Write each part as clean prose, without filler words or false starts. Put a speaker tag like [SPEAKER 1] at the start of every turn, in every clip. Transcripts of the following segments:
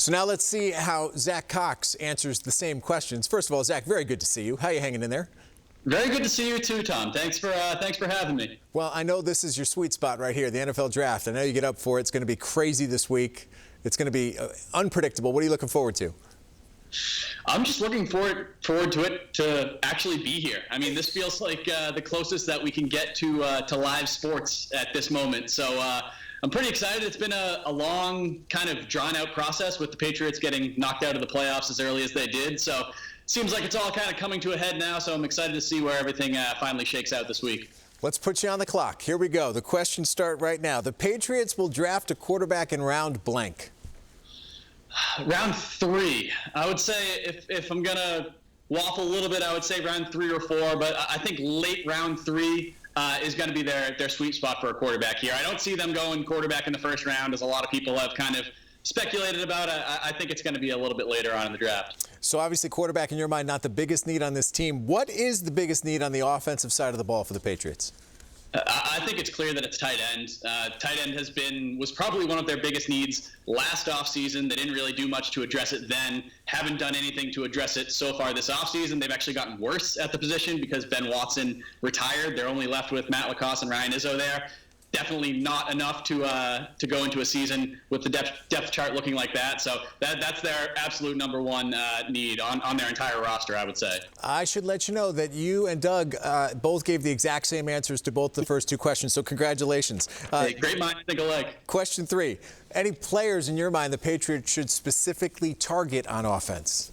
[SPEAKER 1] So now let's see how Zack Cox answers the same questions. First of all, Zack, very good to see you. How are you hanging in there?
[SPEAKER 2] Very good to see you too, Tom. Thanks for having me.
[SPEAKER 1] Well, I know this is your sweet spot right here, the NFL draft. I know you get up for it. It's going to be crazy this week. It's going to be unpredictable. What are you looking forward to?
[SPEAKER 2] I'm just looking forward to it to actually be here. I mean, this feels like the closest that we can get to live sports at this moment. So I'm pretty excited. It's been a long, kind of drawn-out process with the Patriots getting knocked out of the playoffs as early as they did. So seems like it's all kind of coming to a head now. So I'm excited to see where everything finally shakes out this week.
[SPEAKER 1] Let's put you on the clock. Here we go. The questions start right now. The Patriots will draft a quarterback in round blank.
[SPEAKER 2] Round 3. I would say if I'm going to waffle a little bit, I would say round 3 or 4. But I think late round 3 is going to be their sweet spot for a quarterback here. I don't see them going quarterback in the first round, as a lot of people have kind of speculated about. I think it's going to be a little bit later on in the draft.
[SPEAKER 1] So obviously quarterback in your mind, not the biggest need on this team. What is the biggest need on the offensive side of the ball for the Patriots?
[SPEAKER 2] I think it's clear that it's tight end. Tight end was probably one of their biggest needs last offseason. They didn't really do much to address it then. Haven't done anything to address it so far this offseason. They've actually gotten worse at the position because Ben Watson retired. They're only left with Matt LaCosse and Ryan Izzo there. Definitely not enough to go into a season with the depth chart looking like that. So that's their absolute number one need on their entire roster, I would say.
[SPEAKER 1] I should let you know that you and Doug both gave the exact same answers to both the first 2 questions, so congratulations.
[SPEAKER 2] Hey, great minds think alike.
[SPEAKER 1] Question 3. Any players in your mind the Patriots should specifically target on offense?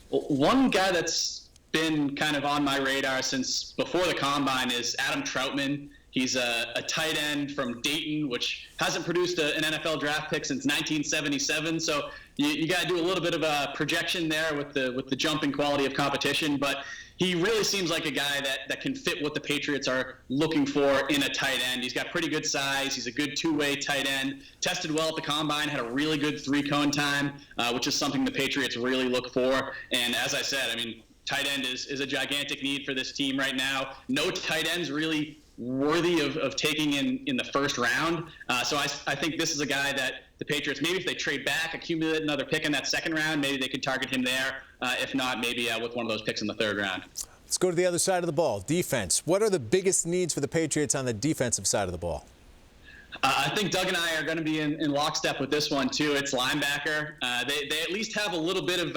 [SPEAKER 2] Well, one guy that's been kind of on my radar since before the Combine is Adam Troutman. He's a tight end from Dayton, which hasn't produced an NFL draft pick since 1977. So you got to do a little bit of a projection there with the jumping quality of competition. But he really seems like a guy that can fit what the Patriots are looking for in a tight end. He's got pretty good size. He's a good two-way tight end. Tested well at the Combine, had a really good 3-cone time, which is something the Patriots really look for. And as I said, I mean, tight end is a gigantic need for this team right now. No tight ends really worthy of taking in the first round. So I think this is a guy that the Patriots, maybe if they trade back, accumulate another pick in that second round, maybe they could target him there. If not, maybe with one of those picks in the third round.
[SPEAKER 1] Let's go to the other side of the ball, defense. What are the biggest needs for the Patriots on the defensive side of the ball?
[SPEAKER 2] I think Doug and I are going to be in lockstep with this one, too. It's linebacker. They at least have a little bit of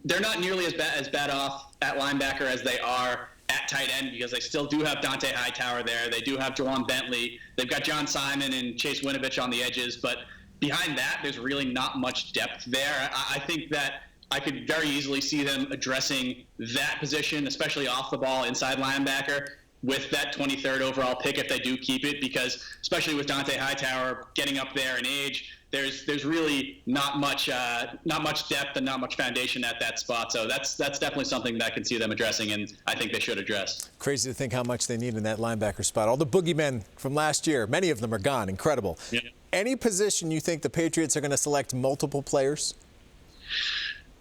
[SPEAKER 2] they're not nearly as bad off at linebacker as they are at tight end, because they still do have Dante Hightower there. They do have Jawan Bentley. They've got John Simon and Chase Winovich on the edges. But behind that, there's really not much depth there. I think that I could very easily see them addressing that position, especially off the ball inside linebacker, with that 23rd overall pick if they do keep it, because especially with Dante Hightower getting up there in age, there's really not much depth and not much foundation at that spot. So that's definitely something that I can see them addressing, and I think they should address.
[SPEAKER 1] Crazy to think how much they need in that linebacker spot. All the boogeymen from last year, many of them are gone. Incredible.
[SPEAKER 2] Yeah.
[SPEAKER 1] Any position you think the Patriots are going to select multiple players?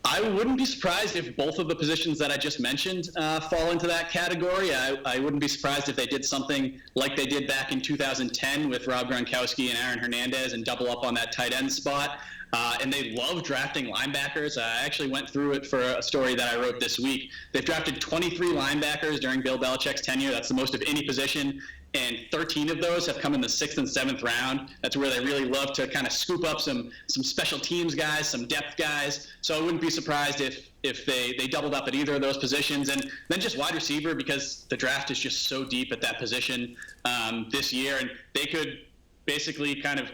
[SPEAKER 2] I wouldn't be surprised if both of the positions that I just mentioned fall into that category. I wouldn't be surprised if they did something like they did back in 2010 with Rob Gronkowski and Aaron Hernandez and double up on that tight end spot. And they love drafting linebackers. I actually went through it for a story that I wrote this week. They've drafted 23 linebackers during Bill Belichick's tenure. That's the most of any position. And 13 of those have come in the 6th and 7th round. That's where they really love to kind of scoop up some special teams guys, some depth guys. So I wouldn't be surprised if they doubled up at either of those positions. And then just wide receiver, because the draft is just so deep at that position this year. And they could basically kind of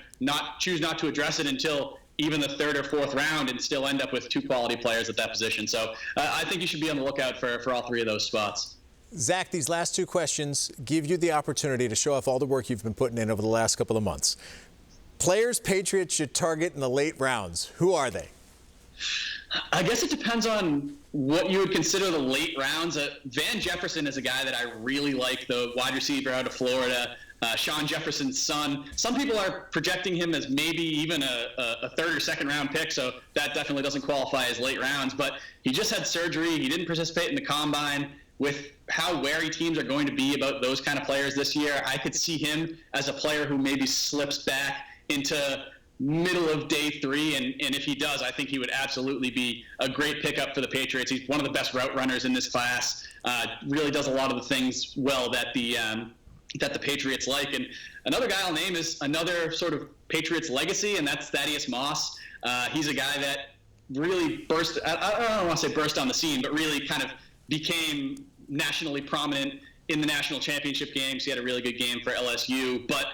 [SPEAKER 2] choose not to address it until even the 3rd or 4th round and still end up with 2 quality players at that position. So I think you should be on the lookout for all 3 of those spots.
[SPEAKER 1] Zack, these last 2 questions give you the opportunity to show off all the work you've been putting in over the last couple of months. Players Patriots should target in the late rounds. Who are they?
[SPEAKER 2] I guess it depends on what you would consider the late rounds. Van Jefferson is a guy that I really like, the wide receiver out of Florida. Sean Jefferson's son. Some people are projecting him as maybe even a 3rd or 2nd round pick, so that definitely doesn't qualify as late rounds. But he just had surgery. He didn't participate in the Combine. With how wary teams are going to be about those kind of players this year, I could see him as a player who maybe slips back into middle of day 3, and if he does, I think he would absolutely be a great pickup for the Patriots. He's one of the best route runners in this class. Really does a lot of the things well that the Patriots like. And another guy I'll name is another sort of Patriots legacy, and that's Thaddeus Moss. He's a guy that really burst, I don't want to say burst on the scene, but really kind of became nationally prominent in the national championship games. He had a really good game for LSU, but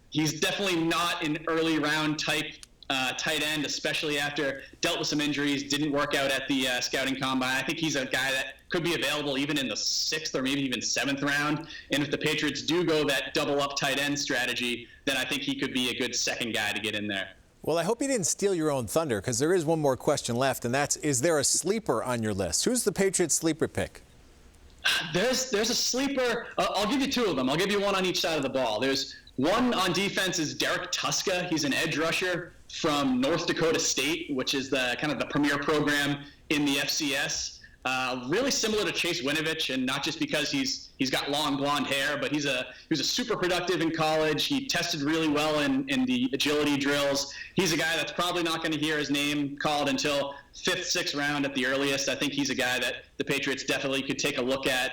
[SPEAKER 2] he's definitely not an early round type tight end, especially after dealt with some injuries, didn't work out at the scouting combine. I think he's a guy that could be available even in the 6th or maybe even 7th round. And if the Patriots do go that double up tight end strategy, then I think he could be a good second guy to get in there.
[SPEAKER 1] Well, I hope you didn't steal your own thunder, because there is one more question left, and that's, is there a sleeper on your list? Who's the Patriots sleeper pick?
[SPEAKER 2] There's a sleeper. I'll give you 2 of them. I'll give you one on each side of the ball. There's one on defense is Derek Tuska. He's an edge rusher from North Dakota State, which is the kind of the premier program in the FCS. Really similar to Chase Winovich, and not just because he's got long blonde hair, but he was a super productive in college. He tested really well in the agility drills. He's a guy that's probably not going to hear his name called until 5th, 6th round at the earliest. I think he's a guy that the Patriots definitely could take a look at.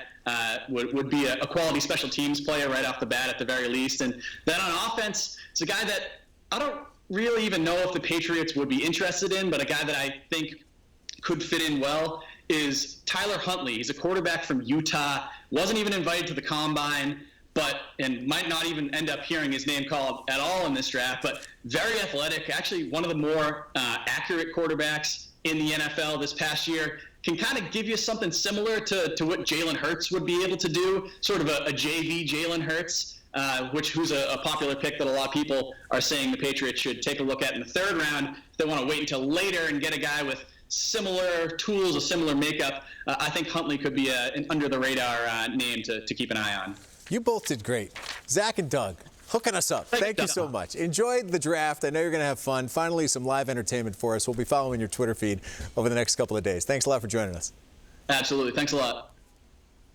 [SPEAKER 2] Would be a quality special teams player right off the bat at the very least. And then on offense, it's a guy that I don't really even know if the Patriots would be interested in, but a guy that I think could fit in well is Tyler Huntley. He's a quarterback from Utah, wasn't even invited to the combine, and might not even end up hearing his name called at all in this draft, but very athletic, actually one of the more accurate quarterbacks in the NFL this past year. Can kind of give you something similar to what Jalen Hurts would be able to do, sort of a JV Jalen Hurts, who's a popular pick that a lot of people are saying the Patriots should take a look at in the 3rd round. If they want to wait until later and get a guy with similar tools, a similar makeup, I think Huntley could be an under-the-radar name to keep an eye on.
[SPEAKER 1] You both did great. Zach and Doug, hooking us up. Thank you so much. Enjoyed the draft. I know you're going to have fun. Finally, some live entertainment for us. We'll be following your Twitter feed over the next couple of days. Thanks a lot for joining us.
[SPEAKER 2] Absolutely. Thanks a lot.